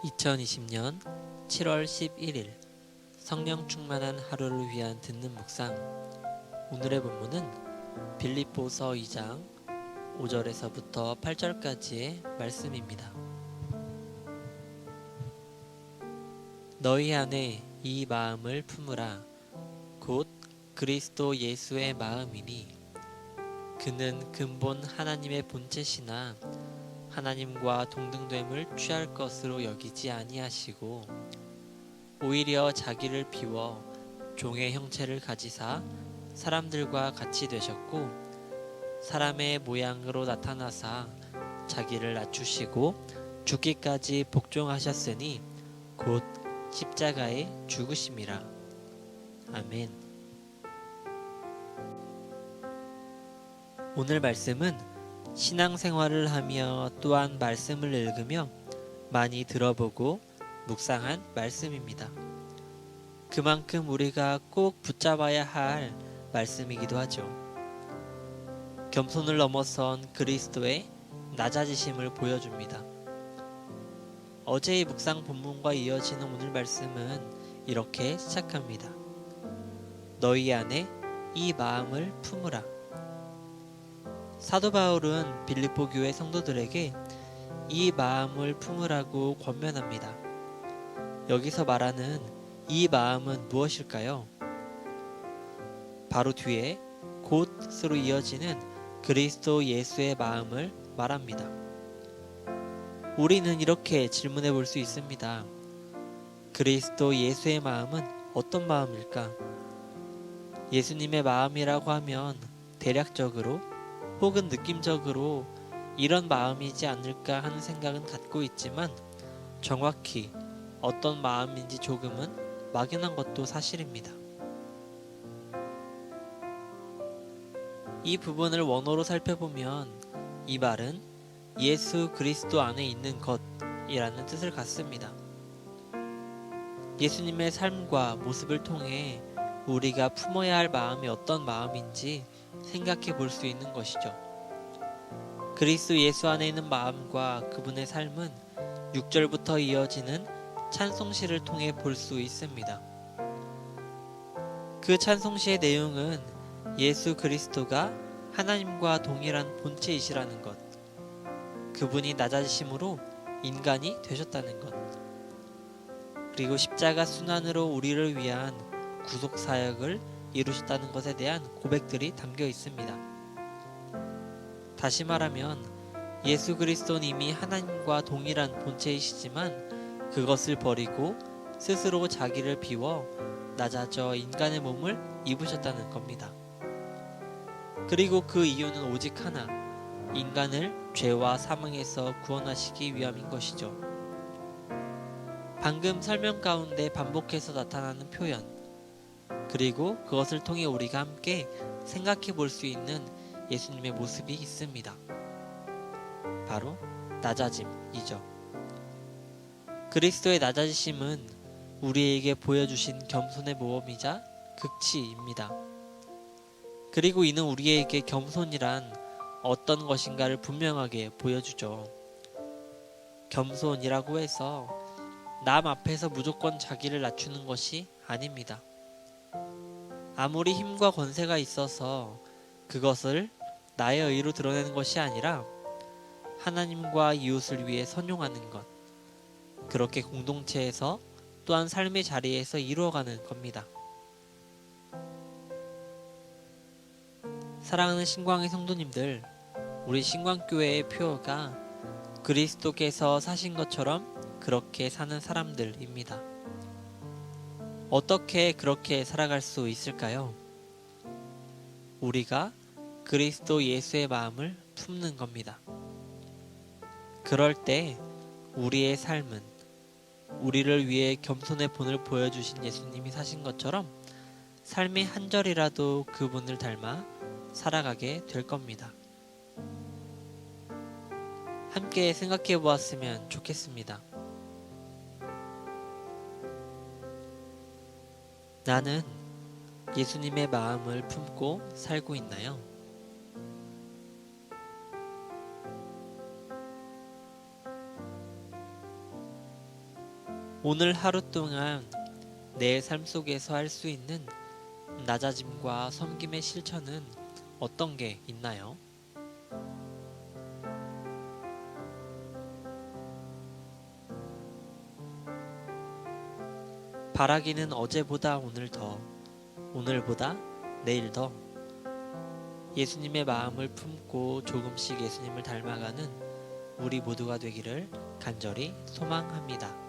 2020년 7월 11일 성령 충만한 하루를 위한 듣는 묵상. 오늘의 본문은 빌립보서 2장 5절에서부터 8절까지의 말씀입니다. 너희 안에 이 마음을 품으라. 곧 그리스도 예수의 마음이니 그는 근본 하나님의 본체시나 하나님과 동등됨을 취할 것으로 여기지 아니하시고 오히려 자기를 비워 종의 형체를 가지사 사람들과 같이 되셨고 사람의 모양으로 나타나사 자기를 낮추시고 죽기까지 복종하셨으니 곧 십자가에 죽으심이라. 아멘. 오늘 말씀은 신앙생활을 하며 또한 말씀을 읽으며 많이 들어보고 묵상한 말씀입니다. 그만큼 우리가 꼭 붙잡아야 할 말씀이기도 하죠. 겸손을 넘어선 그리스도의 낮아지심을 보여줍니다. 어제의 묵상 본문과 이어지는 오늘 말씀은 이렇게 시작합니다. 너희 안에 이 마음을 품으라. 사도 바울은 빌립보 교회 성도들에게 이 마음을 품으라고 권면합니다. 여기서 말하는 이 마음은 무엇일까요? 바로 뒤에 곧으로 이어지는 그리스도 예수의 마음을 말합니다. 우리는 이렇게 질문해 볼 수 있습니다. 그리스도 예수의 마음은 어떤 마음일까? 예수님의 마음이라고 하면 대략적으로 혹은 느낌적으로 이런 마음이지 않을까 하는 생각은 갖고 있지만 정확히 어떤 마음인지 조금은 막연한 것도 사실입니다. 이 부분을 원어로 살펴보면 이 말은 예수 그리스도 안에 있는 것이라는 뜻을 갖습니다. 예수님의 삶과 모습을 통해 우리가 품어야 할 마음이 어떤 마음인지 생각해 볼 수 있는 것이죠. 그리스도 예수 안에 있는 마음과 그분의 삶은 6절부터 이어지는 찬송시를 통해 볼 수 있습니다. 그 찬송시의 내용은 예수 그리스도가 하나님과 동일한 본체이시라는 것, 그분이 낮아지심으로 인간이 되셨다는 것, 그리고 십자가 순환으로 우리를 위한 구속 사역을 이루셨다는 것에 대한 고백들이 담겨 있습니다. 다시 말하면 예수 그리스도는 이미 하나님과 동일한 본체이시지만 그것을 버리고 스스로 자기를 비워 낮아져 인간의 몸을 입으셨다는 겁니다. 그리고 그 이유는 오직 하나, 인간을 죄와 사망에서 구원하시기 위함인 것이죠. 방금 설명 가운데 반복해서 나타나는 표현, 그리고 그것을 통해 우리가 함께 생각해 볼 수 있는 예수님의 모습이 있습니다. 바로 낮아짐이죠. 그리스도의 낮아지심은 우리에게 보여주신 겸손의 모범이자 극치입니다. 그리고 이는 우리에게 겸손이란 어떤 것인가를 분명하게 보여주죠. 겸손이라고 해서 남 앞에서 무조건 자기를 낮추는 것이 아닙니다. 아무리 힘과 권세가 있어서 그것을 나의 의로 드러내는 것이 아니라 하나님과 이웃을 위해 선용하는 것, 그렇게 공동체에서 또한 삶의 자리에서 이루어가는 겁니다. 사랑하는 신광의 성도님들, 우리 신광교회의 표어가 그리스도께서 사신 것처럼 그렇게 사는 사람들입니다. 어떻게 그렇게 살아갈 수 있을까요? 우리가 그리스도 예수의 마음을 품는 겁니다. 그럴 때 우리의 삶은 우리를 위해 겸손의 본을 보여주신 예수님이 사신 것처럼 삶의 한 절이라도 그분을 닮아 살아가게 될 겁니다. 함께 생각해 보았으면 좋겠습니다. 나는 예수님의 마음을 품고 살고 있나요? 오늘 하루 동안 내 삶 속에서 할 수 있는 낮아짐과 섬김의 실천은 어떤 게 있나요? 바라기는 어제보다 오늘 더, 오늘보다 내일 더. 예수님의 마음을 품고 조금씩 예수님을 닮아가는 우리 모두가 되기를 간절히 소망합니다.